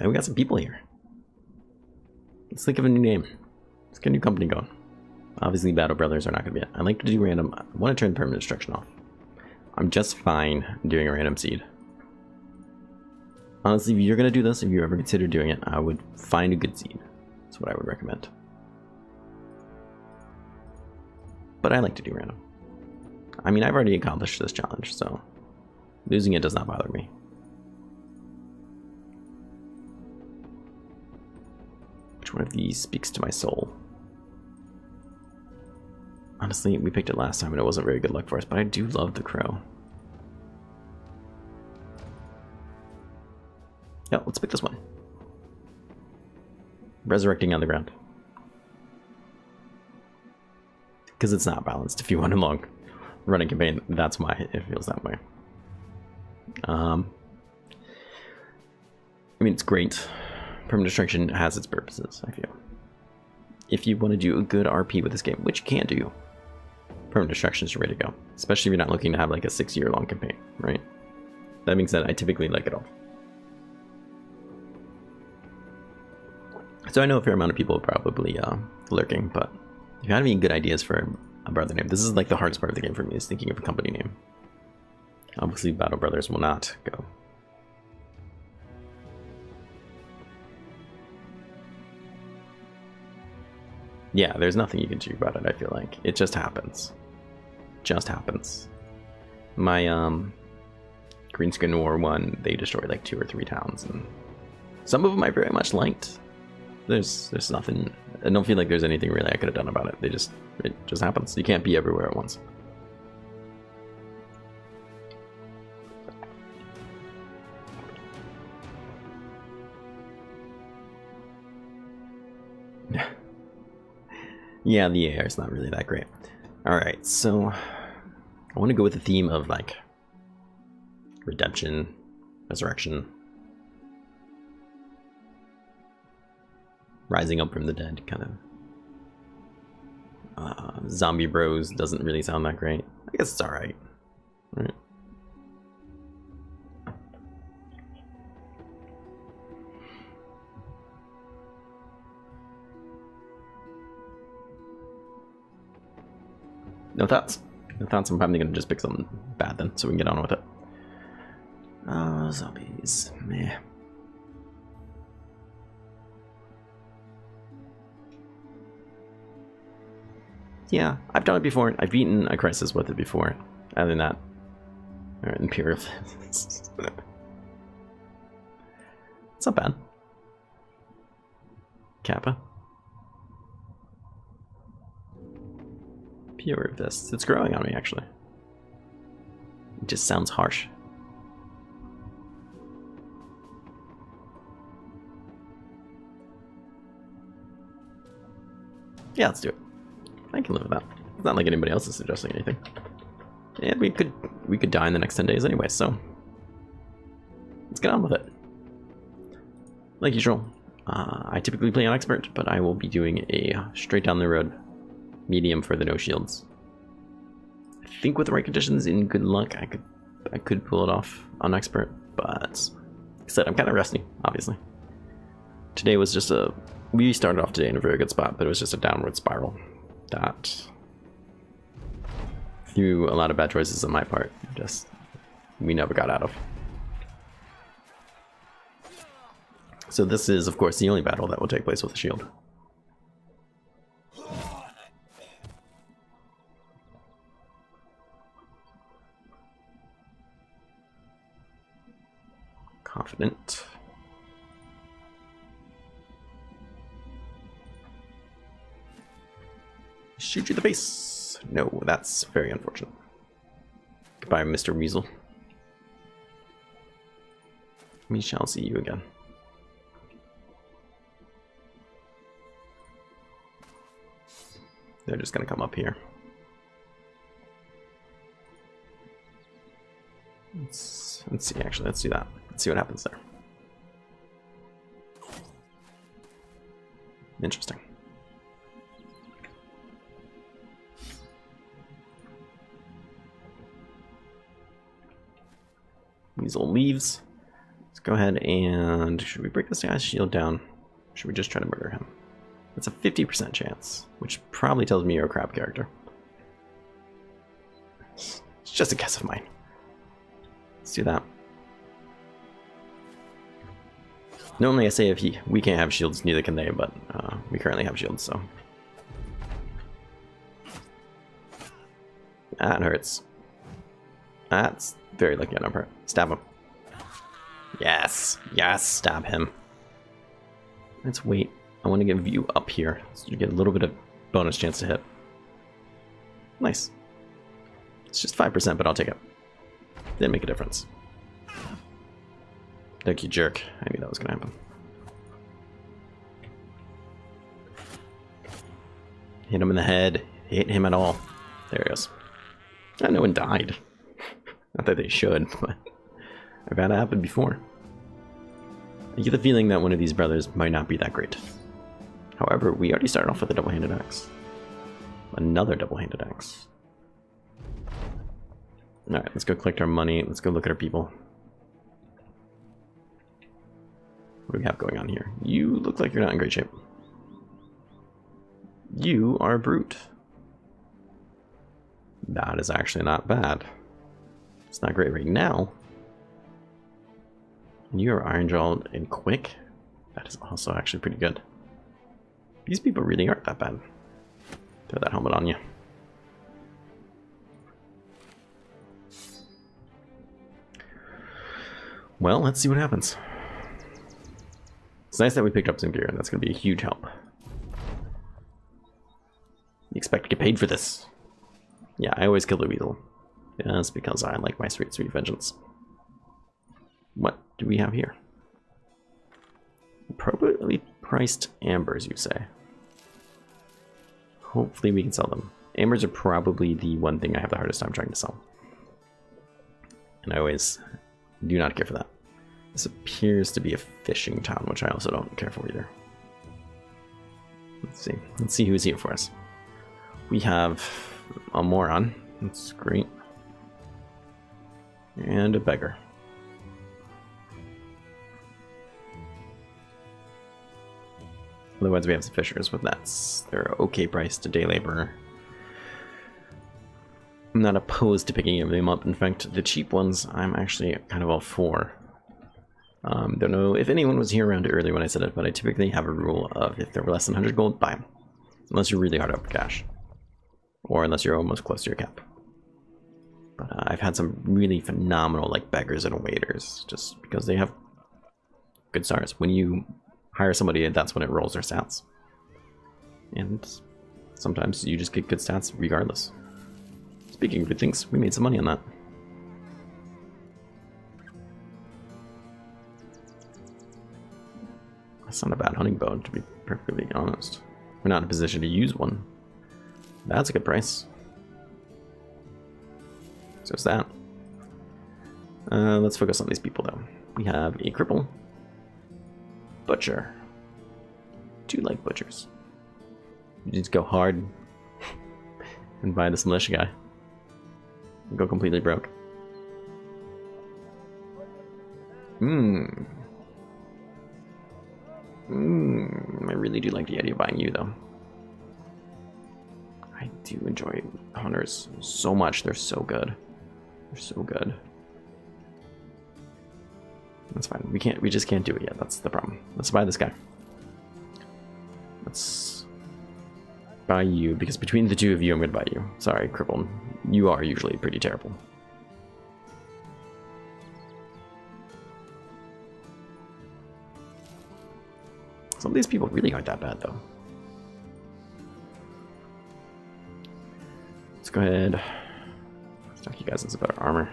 And we got some people here. Let's think of a new name. Let's get a new company going. Obviously, Battle Brothers are not going to be it. I like to do random. I want to turn permanent destruction off. I'm just fine doing a random seed. Honestly, if you're going to do this, if you ever consider doing it, I would find a good seed. That's what I would recommend. But I like to do random. I mean, I've already accomplished this challenge, so losing it does not bother me. Which one of these speaks to my soul? Honestly, we picked it last time and it wasn't very good luck for us, but I do love the crow. Yeah, let's pick this one. Resurrecting on the ground. Because it's not balanced. If you want a long running campaign, that's why it feels that way. I mean, it's great. Permanent destruction has its purposes, I feel. If you want to do a good RP with this game, which you can do, permanent destruction is ready to go. Especially if you're not looking to have like a 6-year-long campaign, right? That being said, I typically like it all. So I know a fair amount of people are probably lurking, but if you have any good ideas for a brother name, this is like the hardest part of the game for me, is thinking of a company name. Obviously, Battle Brothers will not go. Yeah, there's nothing you can do about it, I feel like. It just happens. Just happens. My Green Screen War one, they destroyed like 2 or 3 towns, and some of them I very much liked. There's nothing. I don't feel like there's anything really I could have done about it. It just happens. You can't be everywhere at once. Yeah, the AI is not really that great. Alright, so I want to go with the theme of like redemption, resurrection, rising up from the dead, kind of. Zombie Bros doesn't really sound that great. I guess it's alright. Right? No thoughts? No thoughts? I'm probably gonna just pick something bad then, so we can get on with it. Zombies. Meh. Yeah, I've done it before. I've beaten a crisis with it before. Other than that, Imperial. It's not bad. Kappa. Pure Fists. It's growing on me, actually. It just sounds harsh. Yeah, let's do it. I can live with that. It's not like anybody else is suggesting anything. And we could die in the next 10 days anyway, so let's get on with it. Like usual, I typically play on expert, but I will be doing a straight down the road medium for the no shields. I think with the right conditions in good luck, I could pull it off on expert, but like I said, I'm kind of rusty, obviously. Today was just we started off today in a very good spot, but it was just a downward spiral that through a lot of bad choices on my part, just we never got out of. So this is, of course, the only battle that will take place with a shield. Confident. Shoot you in the face. No, that's very unfortunate. Goodbye, Mr. Weasel. We shall see you again. They're just gonna come up here. Let's see, actually, let's do that. Let's see what happens there. Interesting. Weasel leaves. Let's go ahead and... Should we break this guy's shield down? Or should we just try to murder him? It's a 50% chance, which probably tells me you're a crap character. It's just a guess of mine. Let's do that. Normally I say if we can't have shields, neither can they, but we currently have shields, so... That hurts. That's very lucky on our part. Stab him. Yes! Yes! Stab him. Let's wait. I want to give you up here, so you get a little bit of bonus chance to hit. Nice. It's just 5%, but I'll take it. Didn't make a difference. Thank you, jerk. I knew that was going to happen. Hit him in the head. Hit him at all. There he goes. No one died. Not that they should, but I've had it happen before. I get the feeling that one of these brothers might not be that great. However, we already started off with a double-handed axe. Another double-handed axe. Alright, let's go collect our money. Let's go look at our people. What do we have going on here? You look like you're not in great shape. You are a brute. That is actually not bad. It's not great right now. You are iron-jawed and quick. That is also actually pretty good. These people really aren't that bad. Throw that helmet on you. Well, let's see what happens. It's nice that we picked up some gear, and that's going to be a huge help. You expect to get paid for this. Yeah, I always kill the weasel. Yeah, that's because I like my sweet, sweet vengeance. What do we have here? Appropriately priced ambers, you say? Hopefully we can sell them. Ambers are probably the one thing I have the hardest time trying to sell. And I always do not care for that. This appears to be a fishing town, which I also don't care for either. Let's see. Let's see who's here for us. We have a moron. That's great. And a beggar. Otherwise we have some fishers, but they're okay priced to day laborer. I'm not opposed to picking them up. In fact, the cheap ones I'm actually kind of all for. Don't know if anyone was here around earlier when I said it, but I typically have a rule of if they're less than 100 gold, buy them. Unless you're really hard up for cash. Or unless you're almost close to your cap. But I've had some really phenomenal like beggars and waiters, just because they have good stars. When you hire somebody, that's when it rolls their stats. And sometimes you just get good stats regardless. Speaking of good things, we made some money on that. That's not a bad hunting bow, to be perfectly honest. We're not in a position to use one. That's a good price. So is that. Let's focus on these people though. We have a cripple. Butcher. Do you like butchers? You just go hard and buy this militia guy. And go completely broke. I really do like the idea of buying you though. I do enjoy hunters so much. They're so good. They're so good. That's fine. We just can't do it yet. That's the problem. Let's buy this guy. Let's buy you, because between the two of you, I'm gonna buy you. Sorry, crippled. You are usually pretty terrible. Some of these people really aren't that bad though. Let's go ahead. Stock you guys into better armor.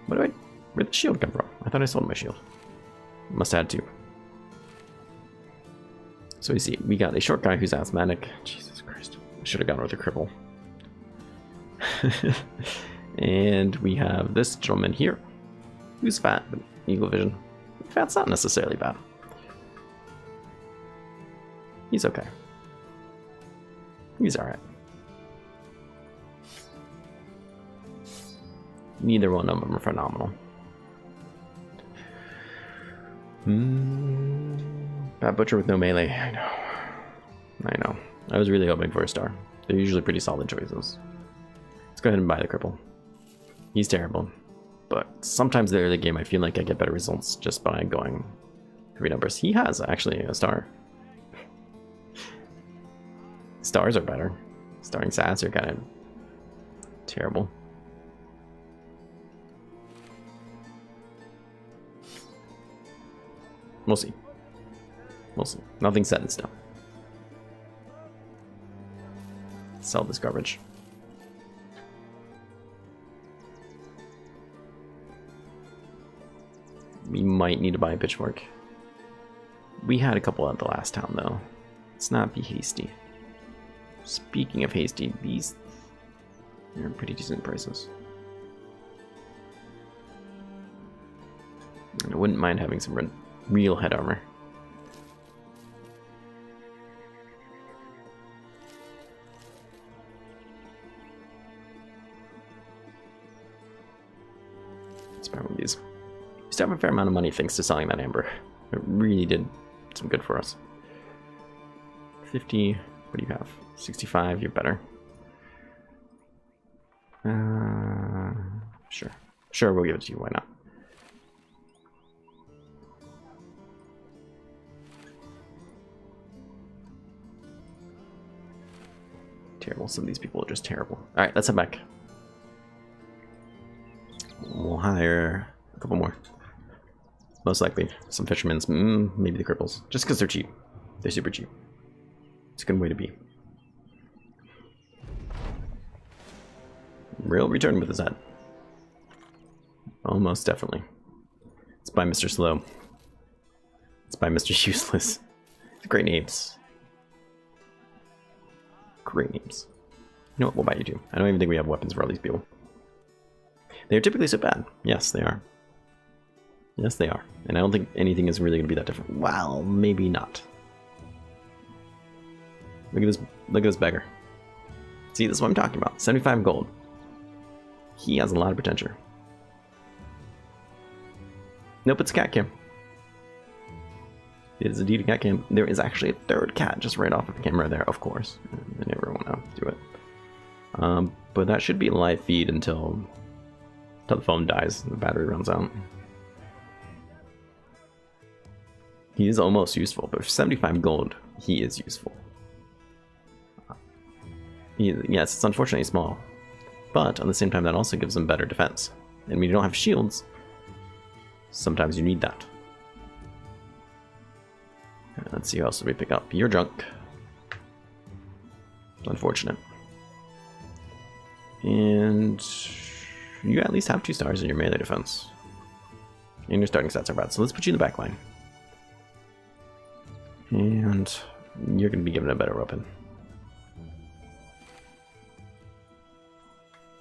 Where'd the shield come from? I thought I sold my shield. Must have had to. So we see, we got a short guy who's asthmatic. Jesus Christ. I should have gone with a cripple. And we have this gentleman here, who's fat, but eagle vision. Fat's not necessarily bad. He's okay. He's alright. Neither one of them are phenomenal. Bad Butcher with no melee. I know. I know. I was really hoping for a star. They're usually pretty solid choices. Let's go ahead and buy the cripple. He's terrible. But sometimes in the early game I feel like I get better results just by going heavy numbers. He has actually a star. Stars are better. Starting stats are kind of terrible. We'll see. We'll see. Nothing's set in stone. Sell this garbage. We might need to buy a pitchfork. We had a couple at the last town though. Let's not be hasty. Speaking of hasty, these are pretty decent prices. And I wouldn't mind having some real head armor. Let's buy one of these. We still have a fair amount of money thanks to selling that amber. It really did some good for us. 50, what do you have? 65, you're better. Sure. Sure, we'll give it to you, why not? Terrible, some of these people are just terrible. Alright, let's head back. We'll hire a couple more. Most likely, some fishermen's, maybe the cripples. Just because they're cheap. They're super cheap. It's a good way to be. Real return with his head. Almost definitely. It's by Mr. Slow. It's by Mr. Useless. Great names. Great names. You know what? We'll buy you two. I don't even think we have weapons for all these people. They are typically so bad. Yes, they are. Yes, they are. And I don't think anything is really going to be that different. Well, maybe not. Look at this. Look at this beggar. See, this is what I'm talking about. 75 gold. He has a lot of potential. Nope, it's a cat cam. It is indeed a cat cam. There is actually a third cat just right off of the camera there, of course. I never want to do it. But that should be a live feed until the phone dies and the battery runs out. He is almost useful, but for 75 gold, he is useful. Yes, it's unfortunately small, but at the same time that also gives him better defense. And when you don't have shields, sometimes you need that. Let's see who else we pick up. You're drunk. Unfortunate. And you at least have 2 stars in your melee defense. And your starting stats are bad, so let's put you in the back line. And you're going to be given a better weapon.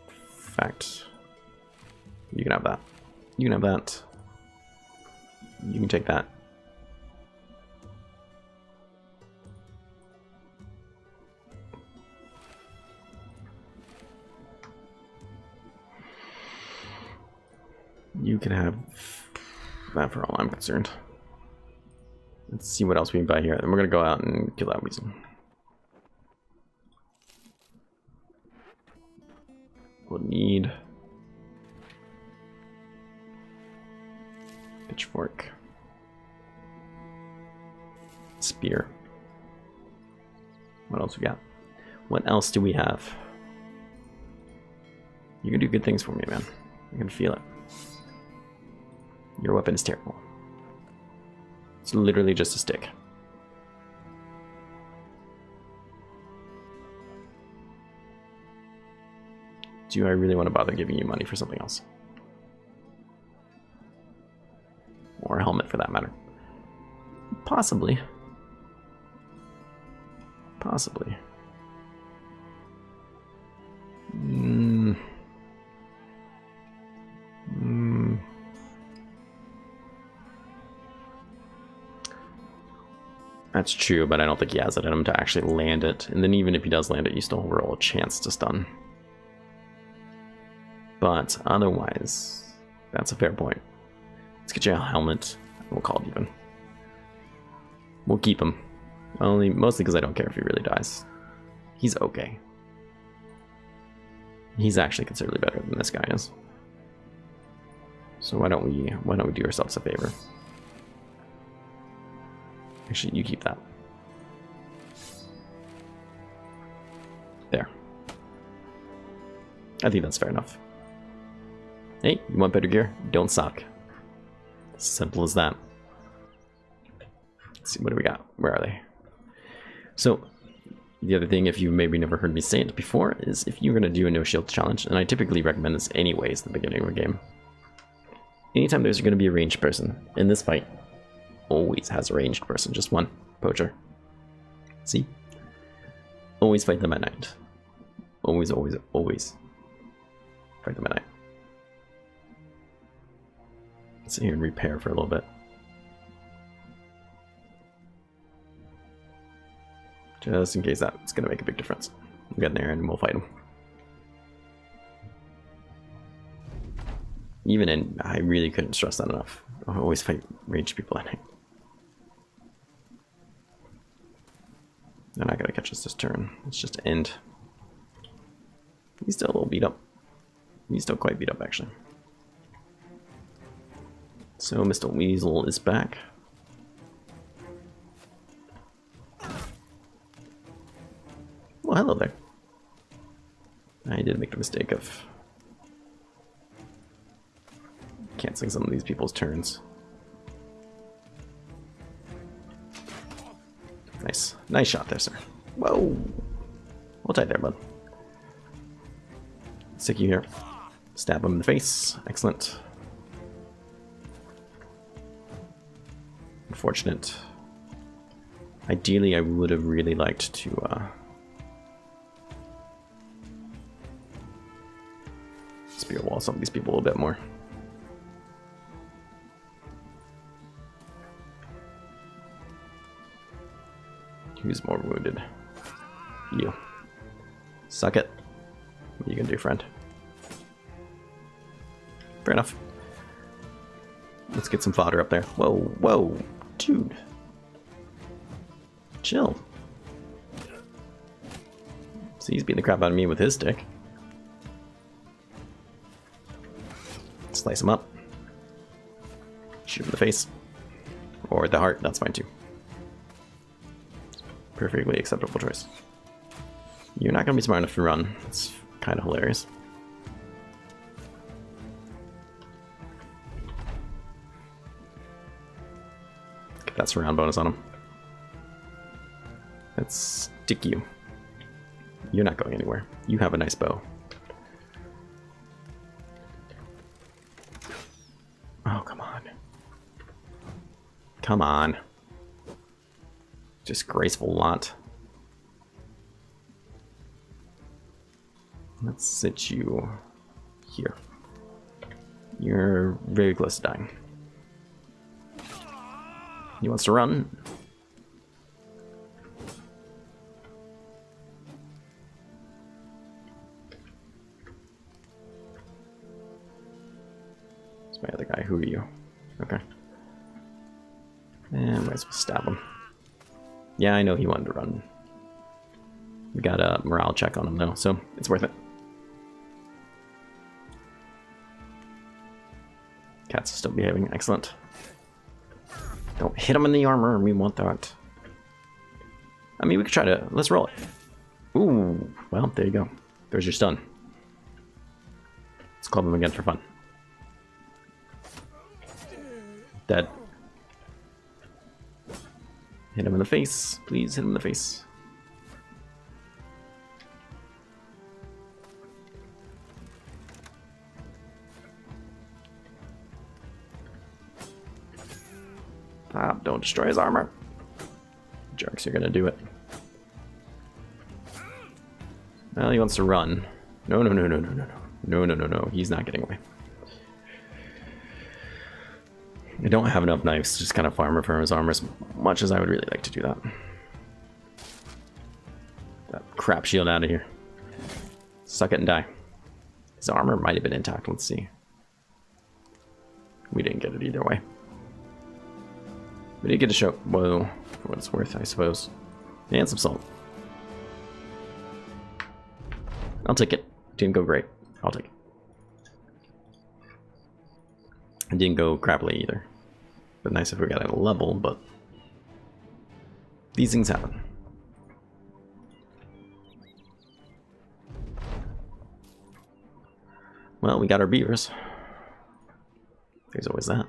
In fact, you can have that. You can have that. You can take that. You can have that for all I'm concerned. Let's see what else we can buy here. Then we're going to go out and kill that weasel. We'll need pitchfork, spear. What else we got? What else do we have? You can do good things for me, man. I can feel it. Your weapon is terrible. It's literally just a stick. Do I really want to bother giving you money for something else? Or a helmet for that matter? Possibly. Possibly. That's true, but I don't think he has it in him to actually land it. And then even if he does land it, you still roll a chance to stun. But otherwise, that's a fair point. Let's get you a helmet. We'll call it even. We'll keep him. Mostly because I don't care if he really dies. He's okay. He's actually considerably better than this guy is. So why don't we do ourselves a favor? Actually, you keep that. There. I think that's fair enough. Hey, you want better gear? Don't suck. Simple as that. Let's see, what do we got? Where are they? So, the other thing, if you've maybe never heard me say it before, is if you're going to do a no shield challenge, and I typically recommend this anyways at the beginning of a game, anytime there's going to be a ranged person, in this fight, always has a ranged person, just one poacher. See? Always fight them at night. Always, always, always fight them at night. Let's sit here and repair for a little bit. Just in case that's going to make a big difference. We'll get in there and we'll fight him. Even in, I really couldn't stress that enough. I always fight ranged people at night. They're not going to catch us this turn. Let's just end. He's still a little beat up. He's still quite beat up, actually. So Mr. Weasel is back. Well, hello there. I did make the mistake of canceling some of these people's turns. Nice. Nice shot there, sir. Whoa! Hold tight there, bud. Stick you here. Stab him in the face. Excellent. Unfortunate. Ideally, I would have really liked to spear wall some of these people a little bit more. Who's more wounded? You. Suck it. What are you gonna do, friend? Fair enough. Let's get some fodder up there. Whoa, whoa, dude. Chill. See, he's beating the crap out of me with his stick. Slice him up. Shoot him in the face. Or the heart, that's fine too. Perfectly acceptable choice. You're not going to be smart enough to run. It's kind of hilarious. Get that surround bonus on him. Let's stick you. You're not going anywhere. You have a nice bow. Oh, come on. Come on. Disgraceful lot. Let's sit you here. You're very close to dying. He wants to run. It's my other guy. Who are you? Okay. And might as well stab him. Yeah, I know he wanted to run. We got a morale check on him though, so it's worth it. Cat's still behaving. Excellent. Don't hit him in the armor. We want that. I mean, we could try to... Let's roll it. Ooh. Well, there you go. There's your stun. Let's club him again for fun. Dead. Hit him in the face. Please hit him in the face. Ah, don't destroy his armor. Jerks, you're gonna do it. Well, he wants to run. No, no, no, no, no, no, no. No, no, no, no. He's not getting away. I don't have enough knives to just kind of farm for his armor as much as I would really like to do that. That crap shield out of here. Suck it and die. His armor might have been intact. Let's see. We didn't get it either way. We did get a show. Whoa, for what it's worth, I suppose. And some salt. I'll take it. Didn't go great. I'll take it. It didn't go crappily either. But nice if we got a level, but these things happen. Well, we got our beavers. There's always that.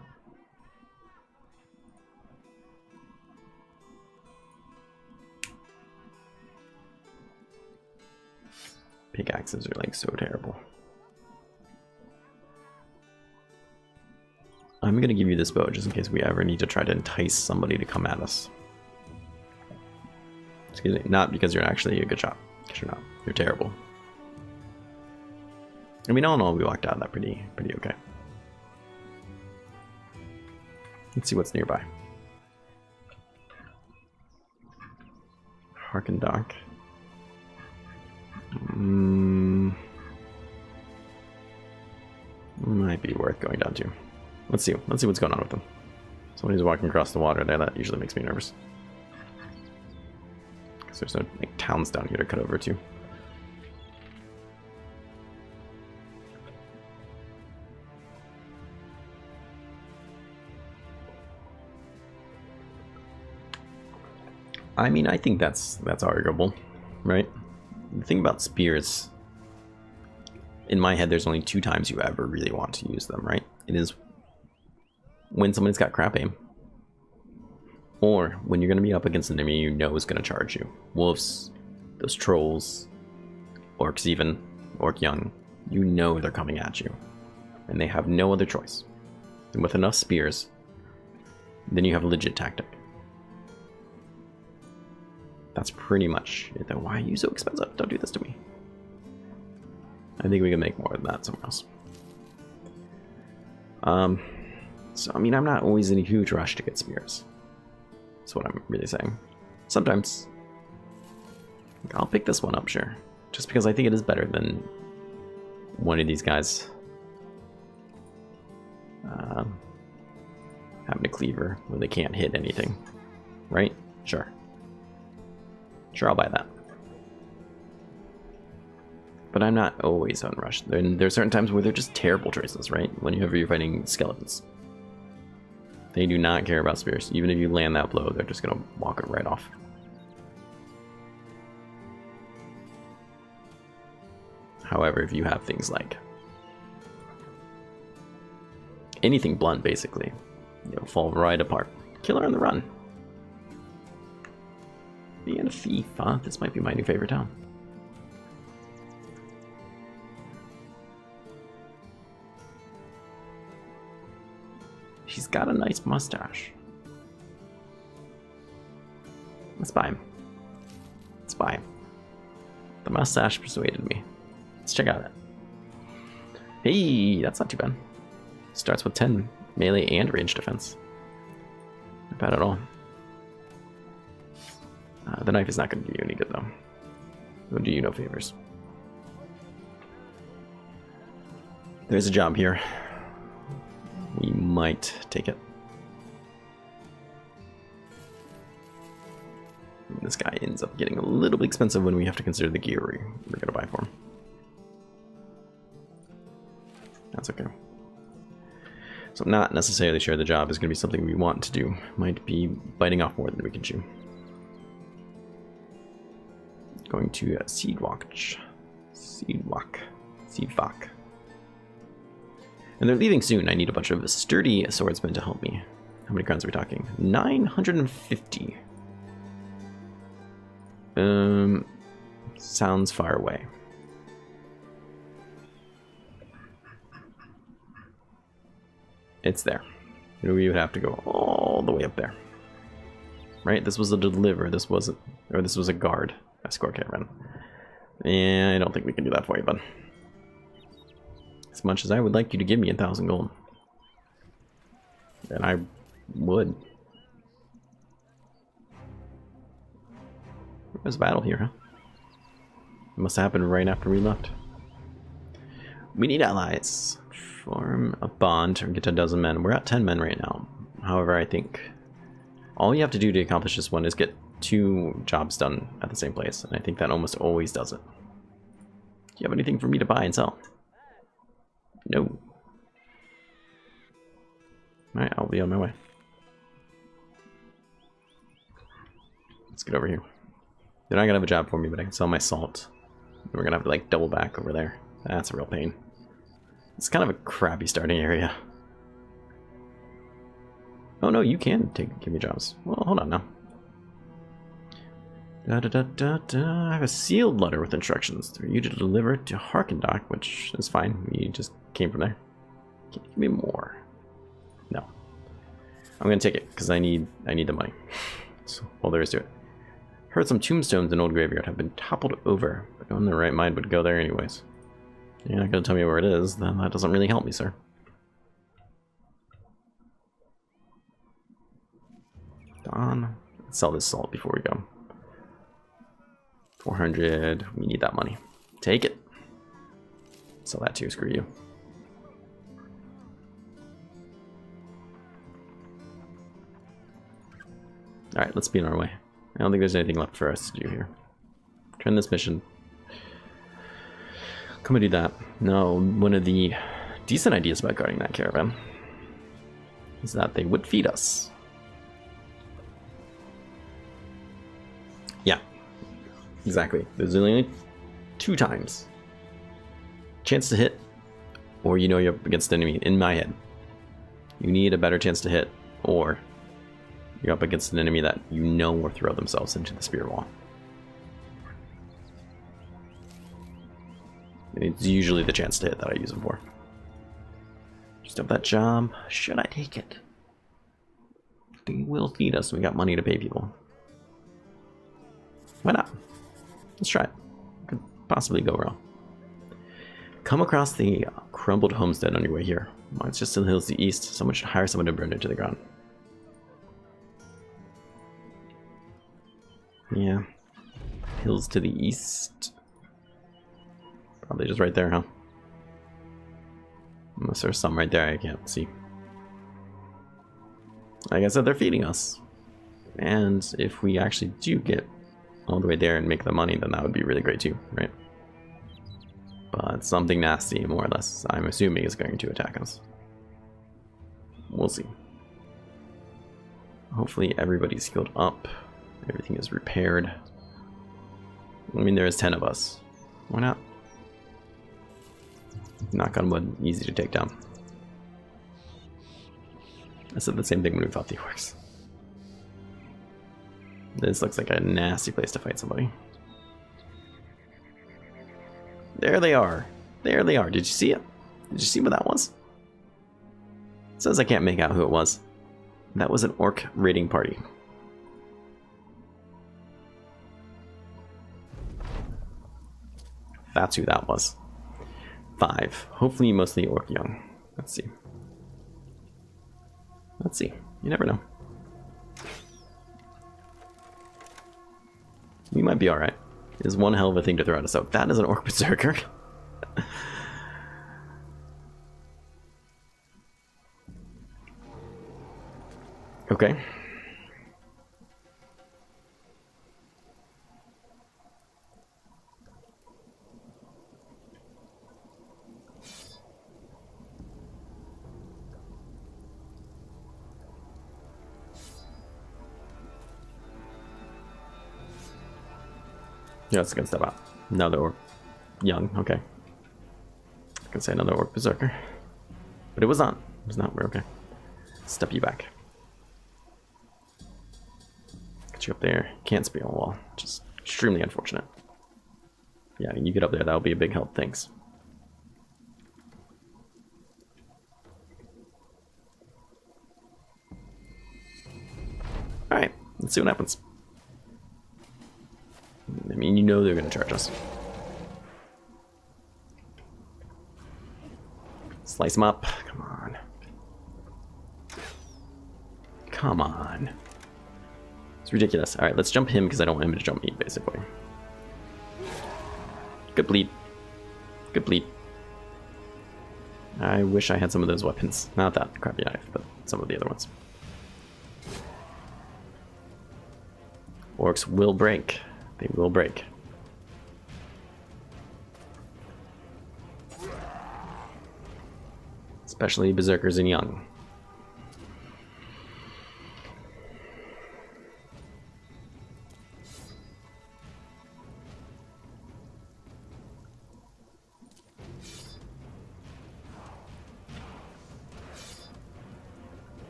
Pickaxes are like so terrible. I'm gonna give you this bow just in case we ever need to try to entice somebody to come at us. Excuse me, not because you're actually a good shot, because you're not. You're terrible. I mean, all in all, we walked out of that pretty okay. Let's see what's nearby. Harken Dock. Might be worth going down to. Let's see what's going on with them. Somebody's walking across the water there. That usually makes me nervous. Because there's no like, towns down here to cut over to. I mean, I think that's arguable, right? The thing about spears, in my head, there's only 2 times you ever really want to use them, right? It is when somebody's got crap aim, or when you're going to be up against an enemy you know is going to charge you. Wolves, those trolls, orcs even, orc young, you know they're coming at you, and they have no other choice. And with enough spears, then you have a legit tactic. That's pretty much it. Then why are you so expensive? Don't do this to me. I think we can make more than that somewhere else. So I mean, I'm not always in a huge rush to get spears. That's what I'm really saying. Sometimes I'll pick this one up, sure, just because I think it is better than one of these guys having a cleaver where they can't hit anything, right? Sure. Sure, I'll buy that. But I'm not always unrushed. There are certain times where they're just terrible choices, right? Whenever you're fighting skeletons. They do not care about spears. Even if you land that blow, they're just going to walk it right off. However, if you have things like anything blunt, basically, you'll fall right apart. Killer on the run. Being a thief, huh? This might be my new favorite town. She's got a nice mustache. Let's buy him. Let's buy him. The mustache persuaded me. Let's check out that. Hey, that's not too bad. Starts with 10 melee and range defense. Not bad at all. The knife is not going to do you any good, though. It'll do you no favors. There's a job here. We might take it. This guy ends up getting a little bit expensive when we have to consider the gear we're going to buy for him. That's okay. So I'm not necessarily sure the job is going to be something we want to do. Might be biting off more than we can chew. Going to Seed Walk. And they're leaving soon. I need a bunch of sturdy swordsmen to help me. How many crowns are we talking? 950. Sounds far away. It's there. We would have to go all the way up there. Right? This was a deliver. This wasn't, or this was a guard. Escort caravan. And I don't think we can do that for you, bud. As much as I would like you to give me 1,000 gold. And I would. There's a battle here, huh? It must have happened right after we left. We need allies. Form a bond or get a dozen men. We're at 10 men right now. However, I think All you have to do to accomplish this one is get 2 jobs done at the same place, and I think that almost always does it. Do you have anything for me to buy and sell? No. Alright, I'll be on my way. Let's get over here. They're not gonna have a job for me, but I can sell my salt. We're gonna have to like double back over there. That's a real pain. It's kind of a crappy starting area. Oh no, you can give me jobs. Well, hold on now. I have a sealed letter with instructions for you to deliver to Harkendock, which is fine. We just came from there. Can you give me more? No. I'm gonna take it because I need the money. So, well, there is to it. Heard some tombstones in Old Graveyard have been toppled over, but no one in their right mind would go there anyways. You're not gonna tell me where it is, then that doesn't really help me, sir. Don, let's sell this salt before we go. 400, we need that money. Take it. Sell that too, screw you. Alright, let's be on our way. I don't think there's anything left for us to do here. Turn this mission. Come and do that. No, one of the decent ideas about guarding that caravan is that they would feed us. Yeah, exactly. There's only 2 times. Chance to hit, or you know you're up against an enemy. In my head, you need a better chance to hit, or you're up against an enemy that you know will throw themselves into the spear wall. And it's usually the chance to hit that I use them for. Just have that job. Should I take it? They will feed us. We got money to pay people. Why not? Let's try it. Could possibly go wrong. Come across the crumbled homestead on your way here. Well, it's just in the hills to the east. Someone should hire someone to burn it to the ground. Yeah. Hills to the east. Probably just right there, huh? Unless there's some right there I can't see. Like I said, they're feeding us. And if we actually do get all the way there and make the money, then that would be really great too, right? But something nasty, more or less, I'm assuming is going to attack us. We'll see. Hopefully everybody's healed up. Everything is repaired. I mean, there is 10 of us. Why not? Knock on wood, easy to take down. I said the same thing when we fought the orcs. This looks like a nasty place to fight somebody. There they are. There they are. Did you see it? Did you see what that was? It says I can't make out who it was. That was an orc raiding party. That's who that was. 5. Hopefully mostly orc young. Let's see. Let's see. You never know. We might be alright. It is one hell of a thing to throw at us out. That is an orc berserker. Okay. Yeah, it's gonna step out. Another orc. Young, okay. I can say another orc berserker. But it was not. It was not. We're okay. Step you back. Get you up there. Can't spear on the wall. Just extremely unfortunate. Yeah, you get up there. That'll be a big help. Thanks. Alright, let's see what happens. I mean, you know they're going to charge us. Slice them up. Come on. Come on. It's ridiculous. Alright, let's jump him because I don't want him to jump me, basically. Good bleed. Good bleed. I wish I had some of those weapons. Not that crappy knife, but some of the other ones. Orcs will break. They will break. Especially berserkers and young.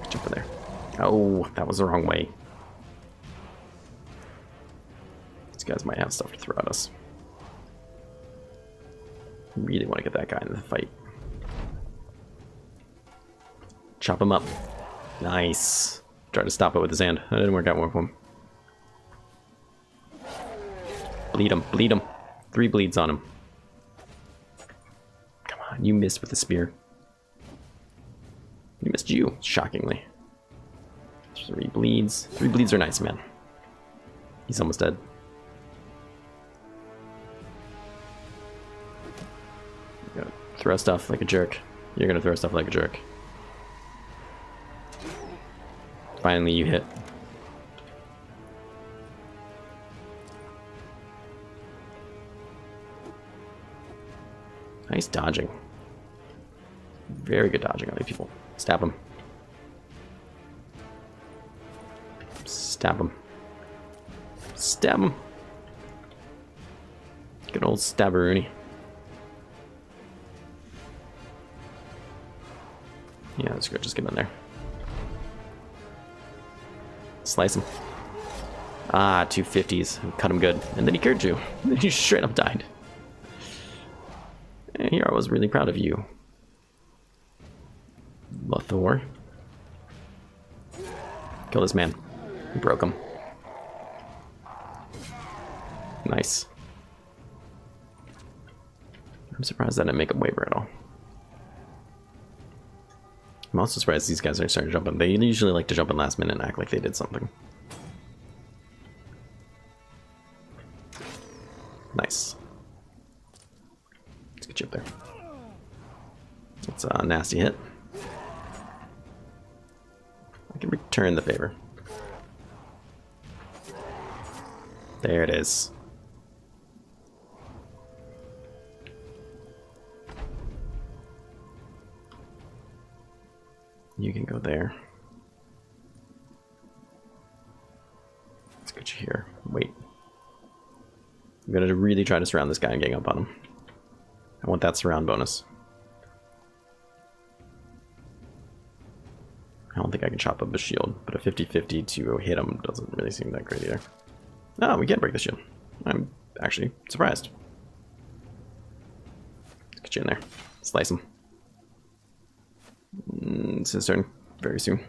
Jump in there. Oh, that was the wrong way. These guys might have stuff to throw at us. Really want to get that guy into the fight. Chop him up. Nice. Try to stop it with his hand. That didn't work out well for him. Bleed him. Bleed him. 3 bleeds on him. Come on, you missed with the spear. He missed you, shockingly. 3 bleeds. 3 bleeds are nice, man. He's almost dead. You gotta throw stuff like a jerk. You're gonna throw stuff like a jerk. Finally, you hit. Nice dodging. Very good dodging on these people. Stab him. Stab him. Stab him. Good old stabberoonie. Yeah, that's good. Just get in there. Slice him. Ah, 250s. Cut him good. And then he cured you. And then you straight up died. And here I was really proud of you. Lothor. Kill this man. You broke him. Nice. I'm surprised that didn't make him waver at all. I'm also surprised these guys are starting to jump in. They usually like to jump in last minute and act like they did something. Nice. Let's get you up there. That's a nasty hit. I can return the favor. There it is. You can go there. Let's get you here. Wait. I'm gonna really try to surround this guy and gang up on him. I want that surround bonus. I don't think I can chop up his shield, but a 50-50 to hit him doesn't really seem that great either. Oh, we can break the shield. I'm actually surprised. Let's get you in there. Slice him. It's his turn very soon.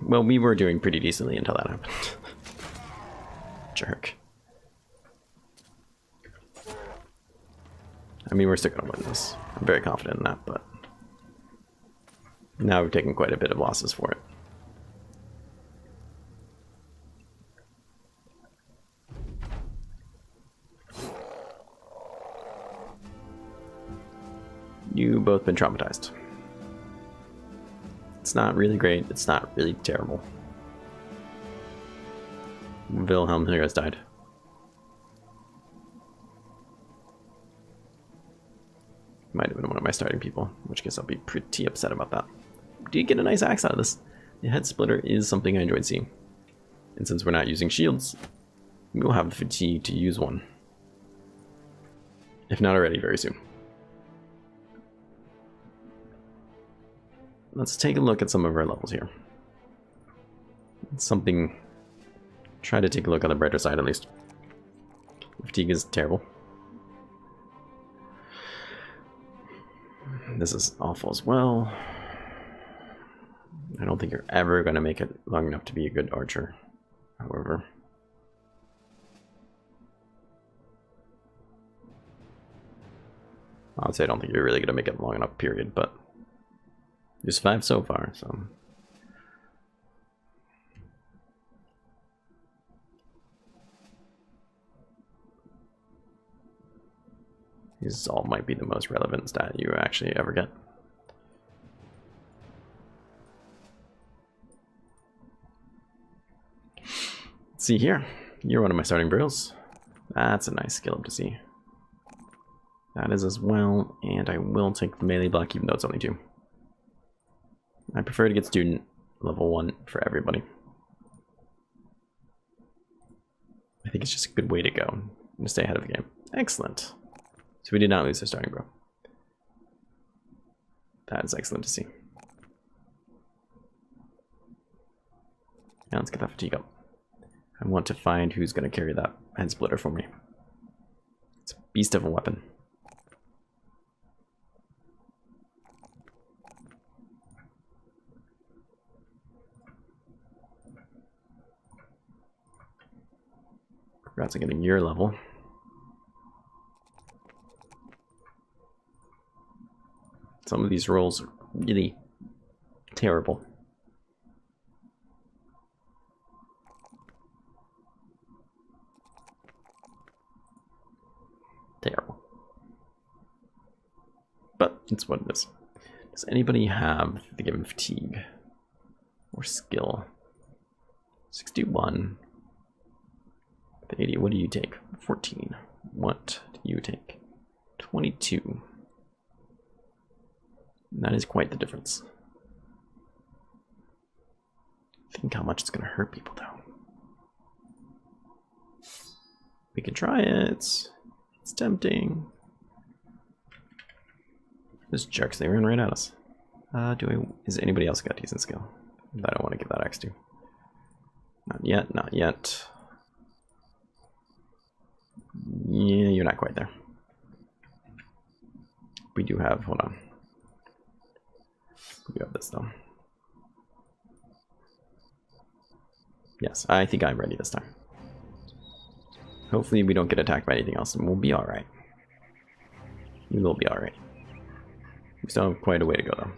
Well, we were doing pretty decently until that happened. Jerk. I mean, we're still gonna win this. I'm very confident in that, but now we've taken quite a bit of losses for it. You both been traumatized. It's not really great. It's not really terrible. Wilhelm here has died. Might have been one of my starting people, in which case I'll be pretty upset about that. Do you get a nice axe out of this? The head splitter is something I enjoyed seeing. And since we're not using shields, we'll have the fatigue to use one. If not already, very soon. Let's take a look at some of our levels here. Something... Try to take a look on the brighter side at least. Fatigue is terrible. This is awful as well. I don't think you're ever going to make it long enough to be a good archer, however. I would say I don't think you're really going to make it long enough, period, but you survived so far, so. These all might be the most relevant stat you actually ever get. see here. You're one of my starting bros. That's a nice skill up to see. That is as well, and I will take the melee block even though it's only 2. I prefer to get student level 1 for everybody. I think it's just a good way to go. I'm going to stay ahead of the game. Excellent. So we did not lose our starting bro. That is excellent to see. Now let's get that fatigue up. I want to find who's going to carry that head splitter for me. It's a beast of a weapon. Congrats on getting your level. Some of these rolls are really terrible. Terrible. But it's what it is. Does anybody have the given fatigue or skill? 61. 80. What do you take? 14. What do you take? 22. That is quite the difference. Think how much it's going to hurt people, though. We can try it. It's tempting. Those jerks, they ran right at us. Is anybody else got decent skill that I want to give that axe to? Not yet, not yet. Yeah, you're not quite there. We do have, hold on. We have this though. Yes, I think I'm ready this time. Hopefully we don't get attacked by anything else and we'll be alright. We will be alright. We still have quite a way to go though.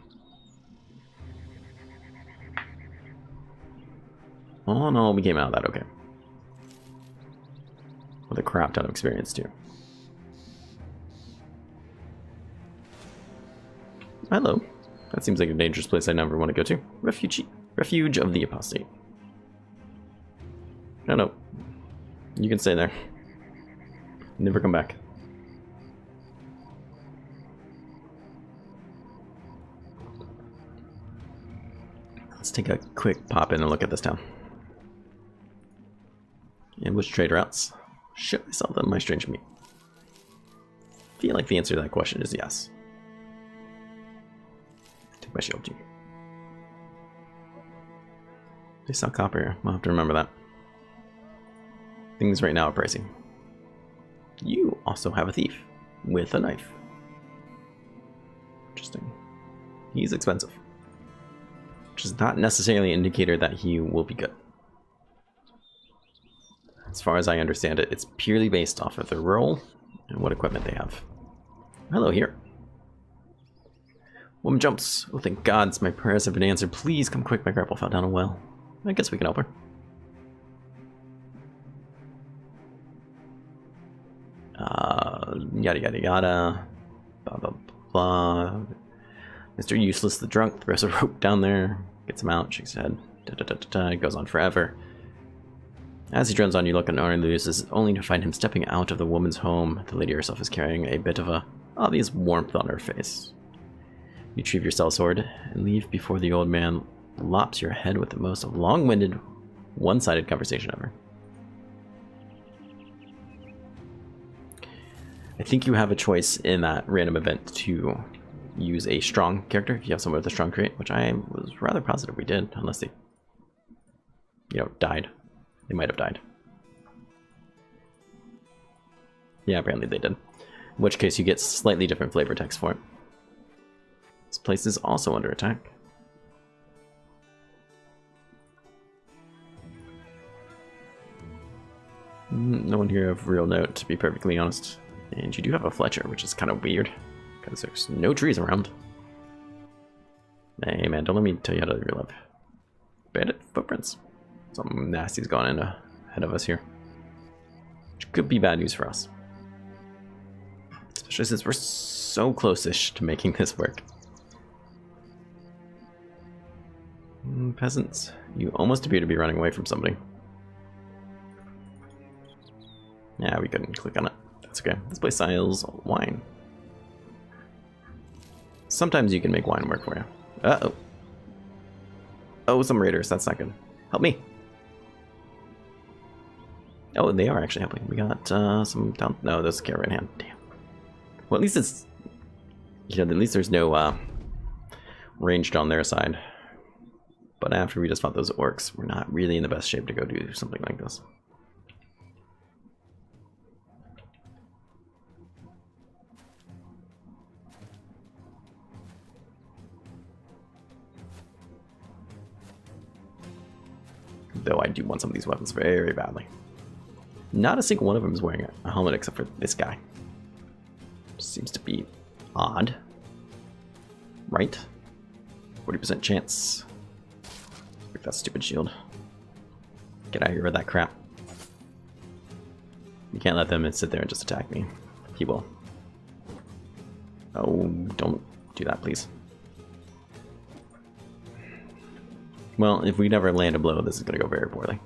Oh no, we came out of that okay. With a crap ton of experience too. Hello. That seems like a dangerous place I never want to go to. Refuge of the Apostate. No. You can stay there. Never come back. Let's take a quick pop in and look at this town. Ambush trade routes. Should I sell them my strange meat? I feel like the answer to that question is yes. Take my shield too. They sell copper here. I'll have to remember that. Things right now are pricey. You also have a thief with a knife. Interesting. He's expensive. Which is not necessarily an indicator that he will be good. As far as I understand it, it's purely based off of their role and what equipment they have. Hello here. Woman jumps. Oh, thank gods, my prayers have been answered. Please come quick, my grapple fell down a well. I guess we can help her. Yada yada yada. Blah blah blah. Mr. Useless the drunk throws a rope down there. Gets him out, shakes his head. Da, da, da, da, da. It goes on forever. As he drones on, you look and only loses, only to find him stepping out of the woman's home. The lady herself is carrying a bit of a obvious warmth on her face. You retrieve your cell sword and leave before the old man lops your head with the most long-winded, one-sided conversation ever. I think you have a choice in that random event to use a strong character if you have someone with a strong trait, which I was rather positive we did, unless they, died. They might have died. Yeah, apparently they did. In which case you get slightly different flavor text for it. This place is also under attack. No one here of real note, to be perfectly honest. And you do have a Fletcher, which is kind of weird, because there's no trees around. Hey man, don't let me tell you how to relive. Bandit footprints. Something nasty's gone in ahead of us here. Which could be bad news for us. Especially since we're so close-ish to making this work. Peasants, you almost appear to be running away from somebody. Yeah, we couldn't click on it. That's okay. This place sells wine. Sometimes you can make wine work for you. Uh-oh. Oh, some raiders. That's not good. Help me. Oh, they are actually helping. We got some down. No, there's a caravan hand. Damn. Well, at least it's, you know, at least there's no ranged on their side. But after we just fought those orcs, we're not really in the best shape to go do something like this. Though I do want some of these weapons very badly. Not a single one of them is wearing a helmet except for this guy. Seems to be odd. Right? 40% chance. Break that stupid shield. Get out of here with that crap. You can't let them sit there and just attack me. He will. Oh, don't do that, please. Well, if we never land a blow, this is going to go very poorly.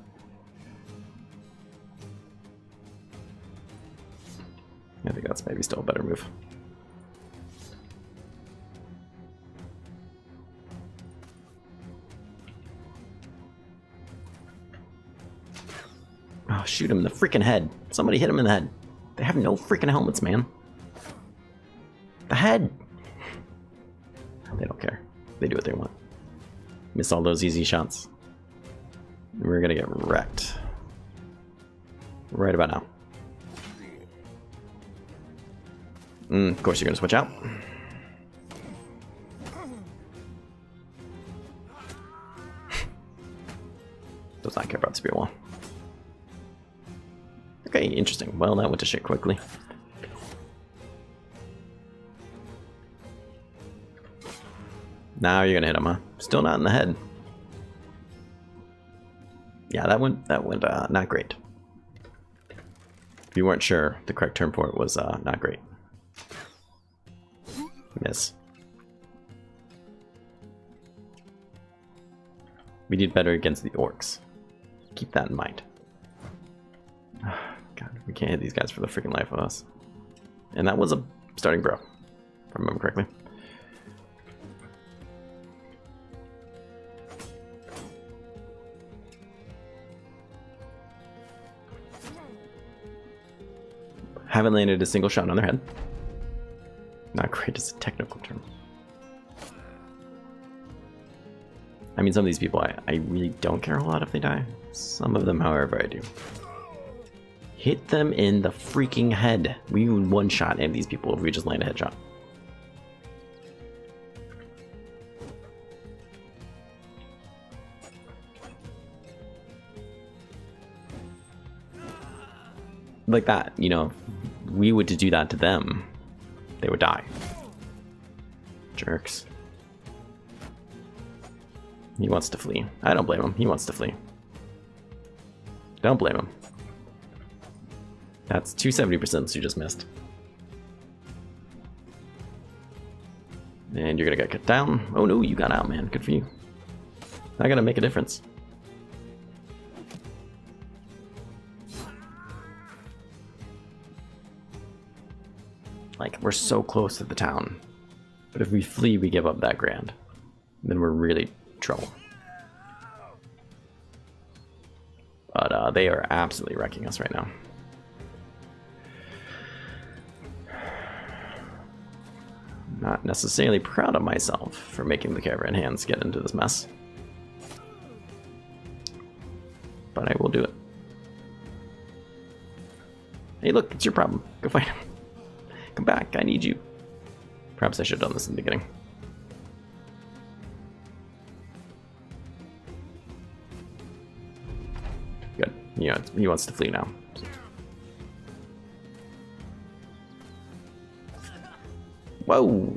I think that's maybe still a better move. Oh, shoot him in the freaking head. Somebody hit him in the head. They have no freaking helmets, man. The head! They don't care. They do what they want. Miss all those easy shots. We're gonna get wrecked. Right about now. Of course you're gonna switch out. Does not care about the spear wall. Okay, interesting. Well, that went to shit quickly. Now you're gonna hit him, huh? Still not in the head. Yeah, that went not great. If you weren't sure, the correct term for it was not great. Miss. We did better against the orcs. Keep that in mind. God, we can't hit these guys for the freaking life of us. And that was a starting bro, if I remember correctly. Haven't landed a single shot on their head. Not great is a technical term. I mean, some of these people, I really don't care a lot if they die. Some of them, however, I do. Hit them in the freaking head. We would one-shot any of these people if we just land a headshot. Like that, you know, if we were to do that to them, they would die. Jerks. He wants to flee. I don't blame him. He wants to flee. Don't blame him. That's 270% you just missed. And you're gonna get cut down. Oh no, you got out, man. Good for you. Not gonna make a difference. Like, we're so close to the town. But if we flee, we give up that grand. Then we're really in trouble. But they are absolutely wrecking us right now. Not necessarily proud of myself for making the caravan hands get into this mess. But I will do it. Hey look, it's your problem. Go fight him. Come back, I need you. Perhaps I should have done this in the beginning. Good. Yeah, he wants to flee now. Whoa!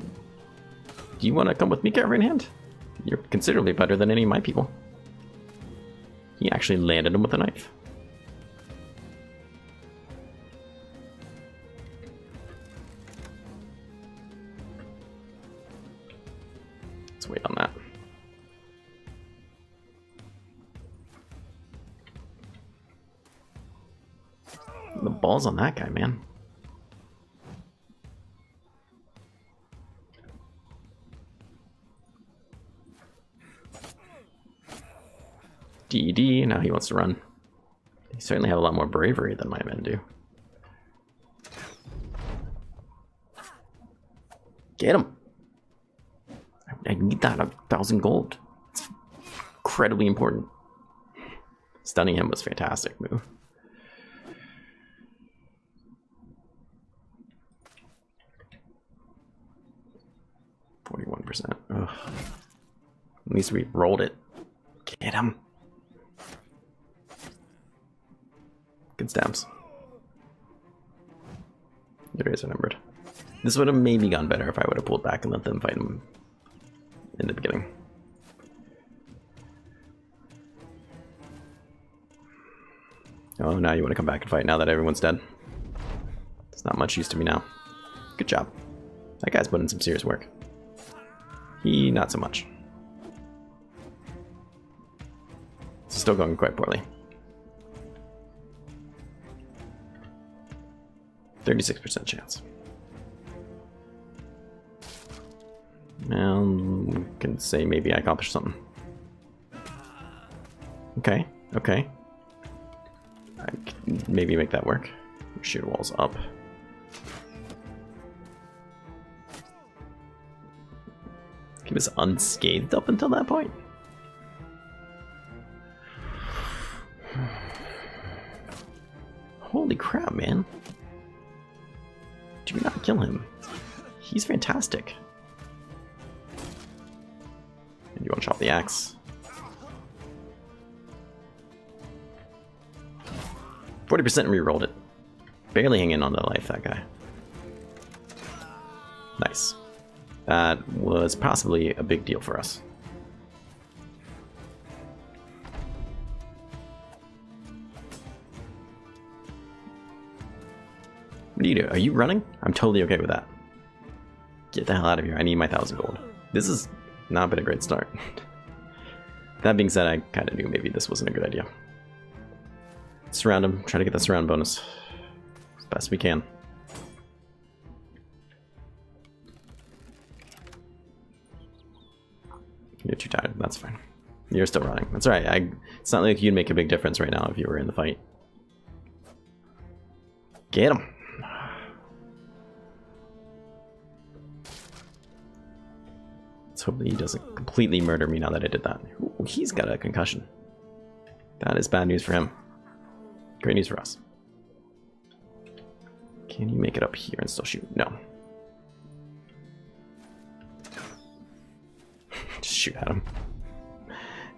Do you want to come with me, caravan hand? You're considerably better than any of my people. He actually landed him with a knife. Let's wait on that. The balls on that guy, man. DED, now he wants to run. They certainly have a lot more bravery than my men do. Get him! I need that 1,000 gold. It's incredibly important. Stunning him was a fantastic move. %. Ugh. At least we rolled it. Get him. Good stamps. There is remembered. This would have maybe gone better if I would have pulled back and let them fight him in the beginning. Oh, now you want to come back and fight now that everyone's dead? It's not much use to me now. Good job. That guy's put in some serious work. He, not so much. It's still going quite poorly. 36% chance. Well, we can say maybe I accomplished something. Okay, okay. I can maybe make that work. Shoot walls up. He was unscathed up until that point. Holy crap, man. Do not kill him. He's fantastic. And you want to chop the axe. 40% re-rolled it. Barely hanging on to life, that guy. Nice. That was possibly a big deal for us. What do you do? Are you running? I'm totally okay with that. Get the hell out of here. I need my 1,000 gold. This has not been a great start. That being said, I kind of knew maybe this wasn't a good idea. Surround him. Try to get that surround bonus as best we can. You're too tired. That's fine. You're still running. That's all right. It's not like you'd make a big difference right now if you were in the fight. Get him. Let's hope that he doesn't completely murder me now that I did that. Ooh, he's got a concussion. That is bad news for him. Great news for us. Can you make it up here and still shoot? No. Just shoot at him.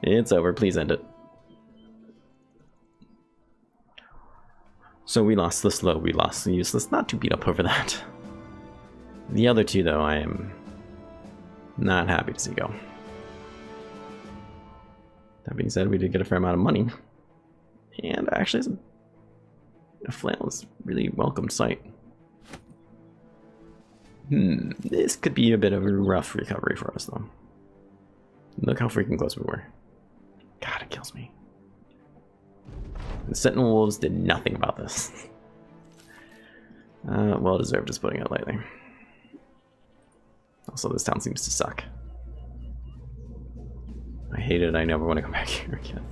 It's over. Please end it. So we lost the slow, we lost the useless. Not too beat up over that. The other two, though, I am not happy to see go. That being said, we did get a fair amount of money. And actually, a flannel is a really welcomed sight. This could be a bit of a rough recovery for us, though. Look how freaking close we were. God, it kills me. The Sentinel Wolves did nothing about this. Well deserved, just putting it lightly. Also, this town seems to suck. I hate it. I never want to come back here again.